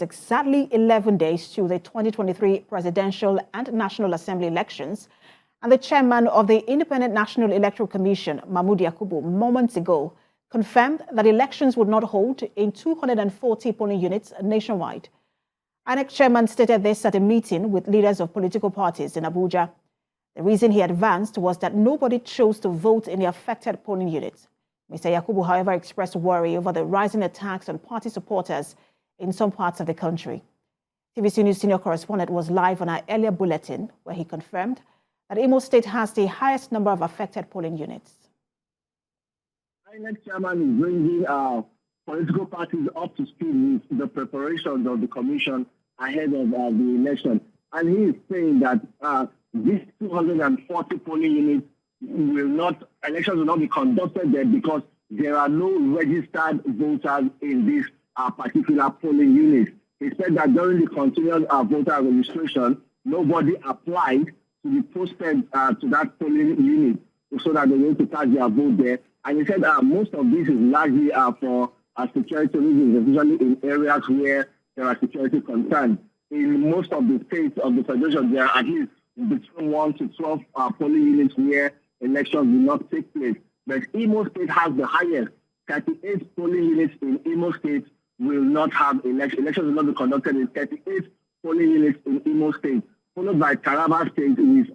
Exactly 11 days to the 2023 presidential and National Assembly elections, and the chairman of the Independent National Electoral Commission, Mahmud Yakubu, moments ago confirmed that elections would not hold in 240 polling units nationwide. INEC chairman stated this at a meeting with leaders of political parties in Abuja. The reason he advanced was that nobody chose to vote in the affected polling units. Mr. Yakubu, however, expressed worry over the rising attacks on party supporters in some parts of the country. TVC News senior correspondent was live on our earlier bulletin, where he confirmed that Imo State has the highest number of affected polling units. INEC chairman is bringing political parties up to speed with the preparations of the commission ahead of the election. And he is saying that these 240 polling units elections will not be conducted there because there are no registered voters in these particular polling units. He said that during the continuous voter registration, nobody applied to be posted to that polling unit so that they were to cast their vote there. And he said most of this is largely for security reasons, especially in areas where there are security concerns. In most of the states of the federation, there are at least between 1 to 12 polling units where elections will not take place. But Imo State has the highest. 38 polling units in Imo State will not have elections. Elections will not be conducted in 38 polling units in Imo State, followed by Taraba State with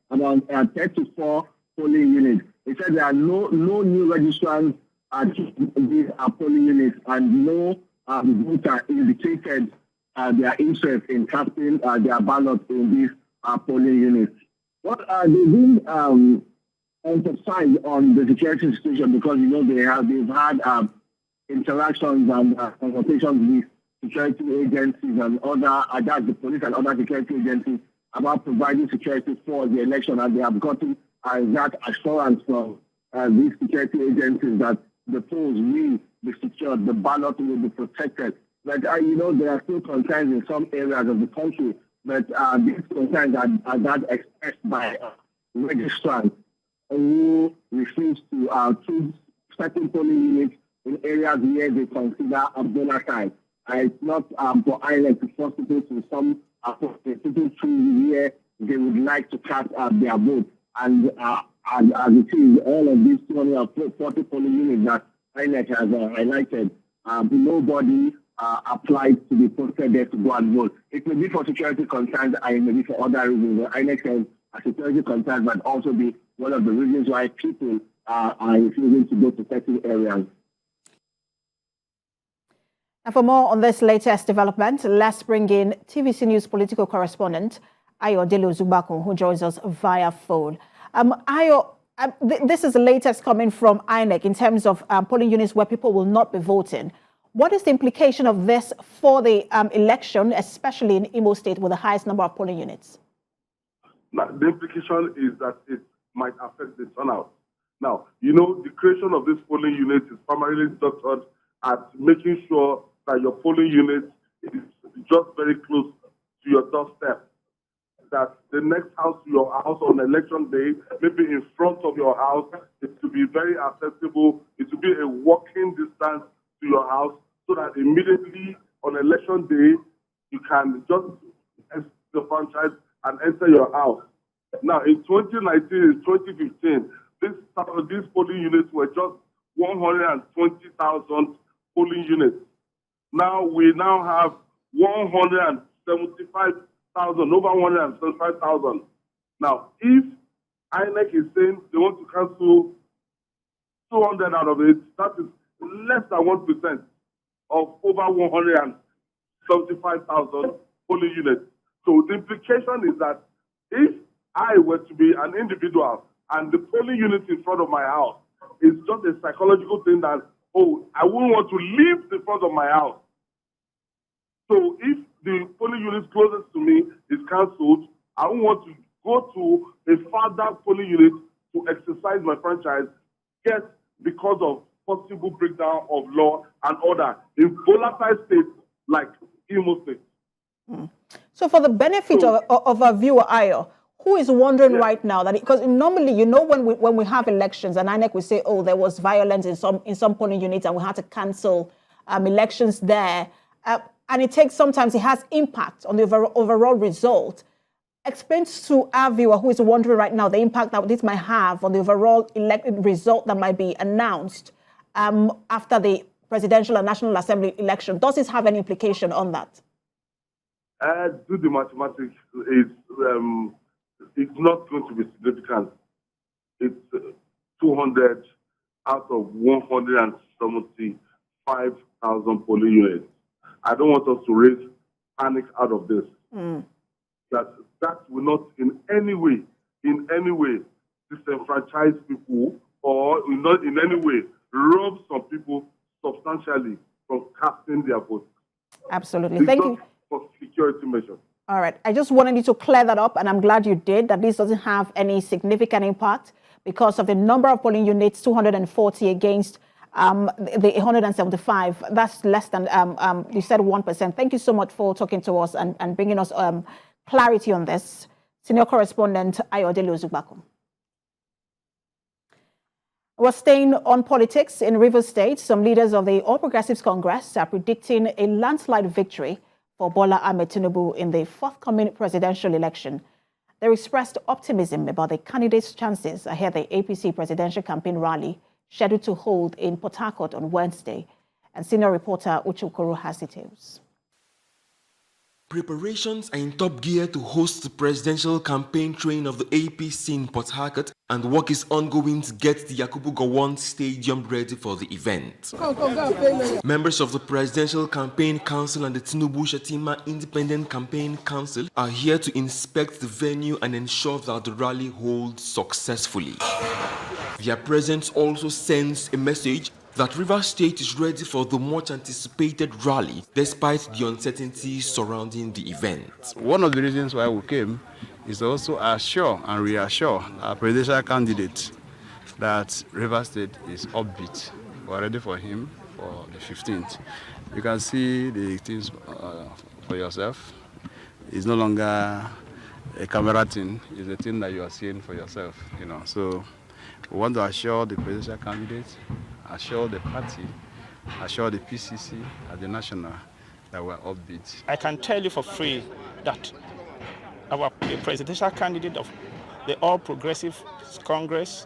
about 34 polling units. He said there are no new registrants at these polling units, and no voter indicated their interest in casting their ballot in these polling units. What they didn't emphasize on the security situation because they've had interactions and consultations with security agencies and that's the police and other security agencies about providing security for the election, and they have gotten that assurance from these security agencies that the polls will be secured, the ballot will be protected. But there are still concerns in some areas of the country, but these concerns are not expressed by registrants who refuse to choose certain polling units in areas where they consider a bona fide. It's not for INEC to force people to some people choose where they would like to cast their vote. And as it is, all of these 240 polling units that INEC has highlighted, nobody applied to be posted there to go and vote. It may be for security concerns and it may be for other reasons. INEC says security concerns might also be one of the reasons why people are refusing to go to certain areas. And for more on this latest development, let's bring in TVC News political correspondent Ayo Delo Zubakun, who joins us via phone. Ayo, this is the latest coming from INEC in terms of polling units where people will not be voting. What is the implication of this for the election, especially in Imo State with the highest number of polling units? Now, the implication is that it might affect the turnout. Now, the creation of this polling unit is primarily structured at making sure that your polling unit is just very close to your doorstep. That the next house to your house on election day, maybe in front of your house, it will be very accessible. It will be a walking distance to your house, so that immediately on election day, you can just exit the franchise and enter your house. Now, in 2019 and 2015, these polling units were just 120,000 polling units. Now, we now have 175,000, over 175,000. Now, if INEC is saying they want to cancel 200 out of it, that is less than 1% of over 175,000 polling units. So the implication is that if I were to be an individual and the polling unit in front of my house is just a psychological thing that, I wouldn't want to leave the front of my house. So if the polling unit closest to me is cancelled, I won't want to go to a further polling unit to exercise my franchise, because of possible breakdown of law and order in volatile states like Imo State. So for the benefit of our viewer, Ayo, who is wondering right now that because normally, when we have elections and INEC will say, there was violence in some polling units and we had to cancel elections there. and sometimes it has impact on the overall result. Explain to our viewer who is wondering right now the impact that this might have on the overall result that might be announced after the presidential and National Assembly election. Does this have any implication on that? Do the mathematics. It's not going to be significant. It's 200 out of 175,000 polling units. I don't want us to raise panic out of this. That will not in any way disenfranchise people or not in any way rob some people substantially from casting their votes. Absolutely. Thank you. For security measures. All right. I just wanted you to clear that up, and I'm glad you did, that this doesn't have any significant impact because of the number of polling units, 240 against the 175. That's less than, you said 1%. Thank you so much for talking to us and bringing us clarity on this. Senior correspondent Ayodele Ozubako. We're staying on politics in Rivers State. Some leaders of the All Progressives Congress are predicting a landslide victory for Bola Ahmed Tinubu in the forthcoming presidential election. They expressed optimism about the candidates' chances ahead of the APC presidential campaign rally scheduled to hold in Port Harcourt on Wednesday. And senior reporter Uche Okoro has details. Preparations are in top gear to host the presidential campaign train of the APC in Port Harcourt, and work is ongoing to get the Yakubu Gowon Stadium ready for the event. Members of the Presidential Campaign Council and the Tinubu Shetima Independent Campaign Council are here to inspect the venue and ensure that the rally holds successfully. Their presence also sends a message that Rivers State is ready for the much anticipated rally despite the uncertainty surrounding the event. One of the reasons why we came is also assure and reassure our presidential candidate that Rivers State is upbeat. We're ready for him for the 15th. You can see the things for yourself. It's no longer a camera thing, it's a thing that you are seeing for yourself, So we want to assure the presidential candidate, assure the party, assure the PCC at the national that we're upbeat. I can tell you for free that our presidential candidate of the All Progressives Congress,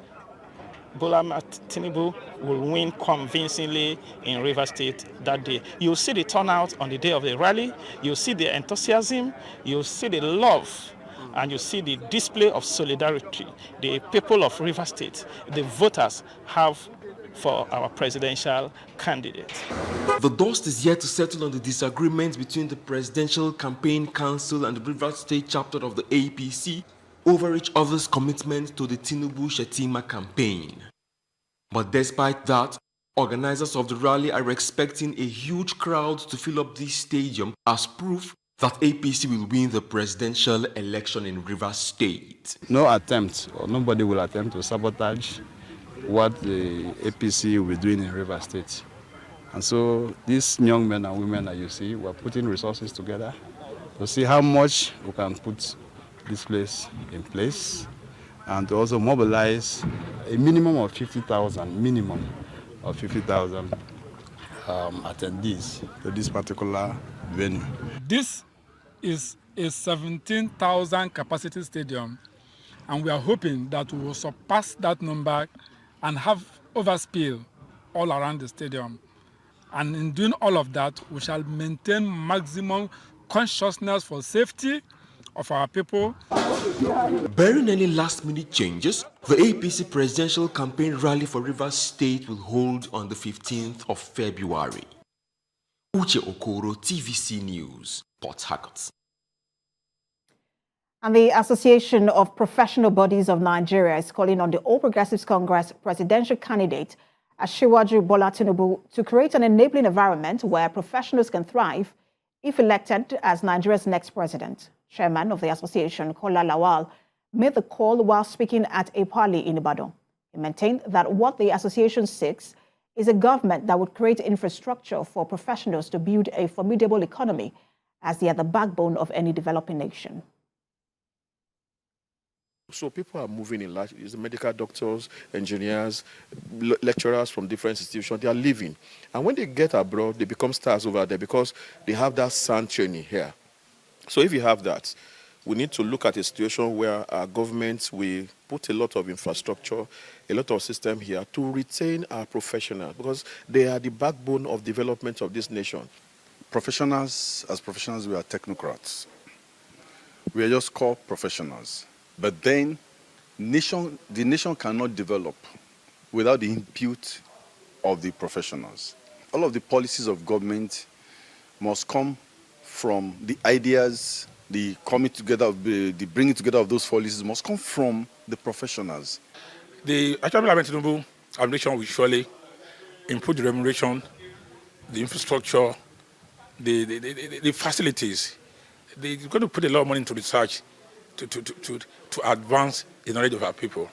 Bola Ahmed Tinubu, will win convincingly in Rivers State that day. You'll see the turnout on the day of the rally, you'll see the enthusiasm, you'll see the love, and you see the display of solidarity the people of Rivers State, the voters, have for our presidential candidate. The dust is yet to settle on the disagreement between the Presidential Campaign Council and the Rivers State chapter of the APC over each other's commitment to the Tinubu Shetima campaign. But despite that, organizers of the rally are expecting a huge crowd to fill up this stadium as proof that APC will win the presidential election in Rivers State. No attempt, or nobody will attempt to sabotage what the APC will be doing in Rivers State. And so these young men and women that you see, we're putting resources together to see how much we can put this place in place and to also mobilize a minimum of 50,000 attendees to this particular venue. This is a 17,000 capacity stadium, and we are hoping that we will surpass that number and have overspill all around the stadium. And in doing all of that, we shall maintain maximum consciousness for safety of our people. Barring any last-minute changes, the APC presidential campaign rally for Rivers State will hold on the 15th of February. Uche Okoro, TVC News, Port Harcourt. And the Association of Professional Bodies of Nigeria is calling on the All Progressives Congress presidential candidate, Asiwaju Bola Tinubu, to create an enabling environment where professionals can thrive if elected as Nigeria's next president. Chairman of the association, Kola Lawal, made the call while speaking at a party in Ibadan. He maintained that what the association seeks is a government that would create infrastructure for professionals to build a formidable economy, as they are the backbone of any developing nation. So people are moving in large, it's the medical doctors, engineers, lecturers from different institutions, they are leaving. And when they get abroad, they become stars over there because they have that sound training here. So if you have that, we need to look at a situation where our government will put a lot of infrastructure, a lot of system here to retain our professionals because they are the backbone of development of this nation. Professionals, as professionals, we are technocrats. We are just core professionals. But then the nation cannot develop without the input of the professionals. All of the policies of government must come from the ideas, the coming together, the bringing together of those policies must come from the professionals. The actual Tinubu administration will surely improve the remuneration, the infrastructure, the facilities. They're going to put a lot of money into research to advance the knowledge of our people.